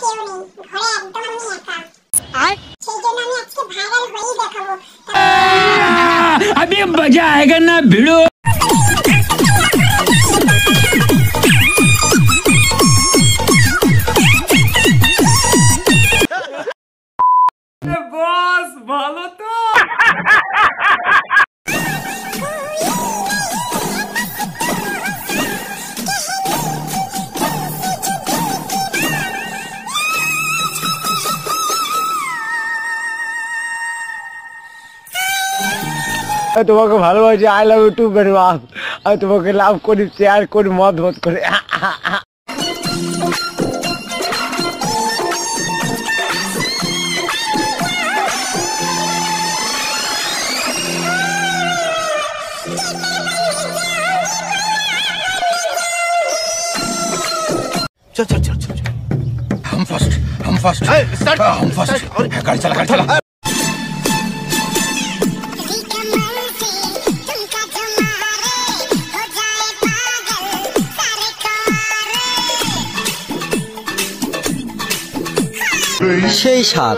কেউ নেই, ঘরে একদম আমি একা। সেই জন্য আমি আজকে ভাইরাল হয়েই দেখাবো। अभी मजा आएगा ना भिड़ो। বস ভালো তো? তোমাকে ভালোবাসি, I love you too very much. আমি তোমাকে লাভ করি, শেয়ার করি, মত করি। चल चल चल चल हम फर्स्ट हम फर्स्ट गाड़ी चला गाड़ी चला। সেই সাত